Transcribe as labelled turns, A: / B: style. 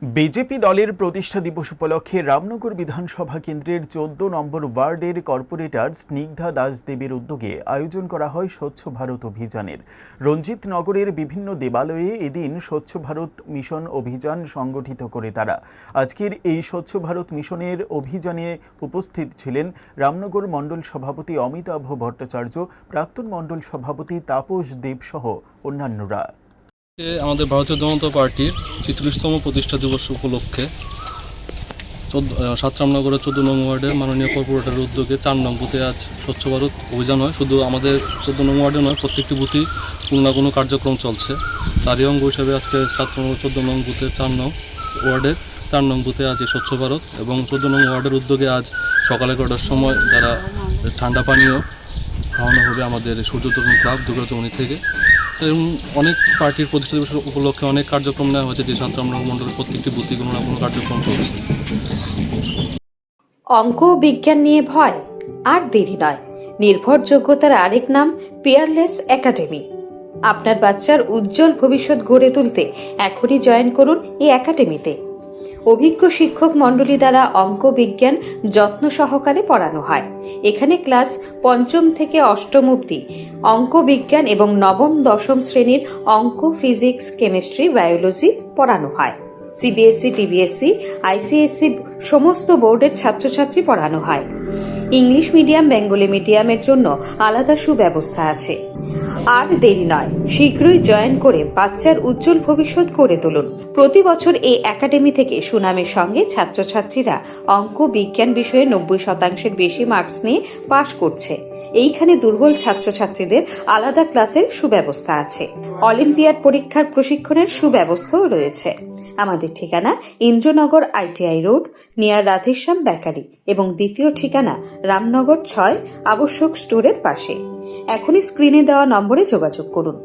A: BJP দলের প্রতিষ্ঠা দিবস উপলক্ষে রামনগর বিধানসভা কেন্দ্রের ১৪ নম্বর ওয়ার্ডের কর্পোরেটর স্নিগ্ধা দাসদেবীর উদ্যোগে আয়োজন করা হয় স্বচ্ছ ভারত অভিযানের। রঞ্জিত নগরের বিভিন্ন দেবালয়ে এদিন স্বচ্ছ ভারত মিশন অভিযান সংগঠিত করে তারা। আজকের এই স্বচ্ছ ভারত মিশনের অভিযানে উপস্থিত ছিলেন রামনগর মণ্ডল সভাপতি অমিতাভ ভট্টাচার্য, প্রাক্তন মণ্ডল সভাপতি তাপস দেব সহ অন্যান্যরা।
B: আমাদের ভারতীয় জনতা পার্টির ৪৩তম প্রতিষ্ঠা দিবস উপলক্ষে ৭ রামনগরের ১৪ নং ওয়ার্ডের মাননীয় কর্পোরেটরের উদ্যোগে ৪ নং বুথে আজ স্বচ্ছ ভারত অভিযান হয়। শুধু আমাদের ১৪ নং ওয়ার্ডে নয়, প্রত্যেকটি বুথেই কোনো না কোনো কার্যক্রম চলছে। তারই অঙ্গ হিসাবে আজকে ১৪ নং বুথের ৪ নং ওয়ার্ডের ৪ নং বুথে আজ এই স্বচ্ছ ভারত এবং ১৪ নং ওয়ার্ডের উদ্যোগে আজ সকাল ১১টার সময় যারা ঠান্ডা পানীয় খাওয়ানো হবে আমাদের সূর্য তরুণ ক্লাব দুর্গাচমনি থেকে। এবং অনেক পার্টির প্রতিষ্ঠা দিবস উপলক্ষে অনেক কার্যক্রম নেওয়া হয়েছে, যে ৭ রামনগর মণ্ডলের প্রত্যেকটি বুথে কোনো না কোনো কার্যক্রম চলছে।
C: অঙ্ক ও বিজ্ঞান নিয়ে ভয় আর দেরি নয়। নির্ভরযোগ্যতার আরেক নাম পিয়ারলেস একাডেমি। আপনার বাচ্চার উজ্জ্বল ভবিষ্যৎ গড়ে তুলতে এখনই জয়েন করুন এই একাডেমিতে। অভিজ্ঞ শিক্ষক মণ্ডলী দ্বারা অঙ্ক বিজ্ঞান যত্ন সহকারে পড়ানো হয়। এখানে ক্লাস ৫ম থেকে ৮ম অবধি অঙ্ক বিজ্ঞান এবং নবম দশম শ্রেণীর অঙ্ক, ফিজিক্স, কেমিস্ট্রি, বায়োলজি পড়ানো হয়। সিবিএসসি, টিবিএসসি, আইসিএসসি সমস্ত বোর্ডের ছাত্রছাত্রী পড়ানো হয়। ইংলিশ মিডিয়াম, বেঙ্গলি মিডিয়ামের জন্য আলাদা সুব্যবস্থা আছে। আর দেরি নয়, শীঘ্রই জয়েন করে বাচ্চার উজ্জ্বল ভবিষ্যৎ গড়ে তুলুন। প্রতি বছর এই একাডেমি থেকে সুনামের সঙ্গে ছাত্রছাত্রীরা অঙ্ক বিজ্ঞান বিষয়ে ৯০% বেশি মার্কস নিয়ে পাশ করছে। এইখানে দুর্বল ছাত্রছাত্রীদের আলাদা ক্লাসের সুব্যবস্থা আছে। অলিম্পিয়াড পরীক্ষার প্রশিক্ষণের সুব্যবস্থাও রয়েছে। আমাদের ঠিকানা Indranagar ITI road, near Radheshyam bakery এবং দ্বিতীয় ঠিকানা রামনগর ৬ আবশ্যক স্টোরের পাশে। এখনই স্ক্রিনে দেওয়া নম্বরে যোগাযোগ করুন।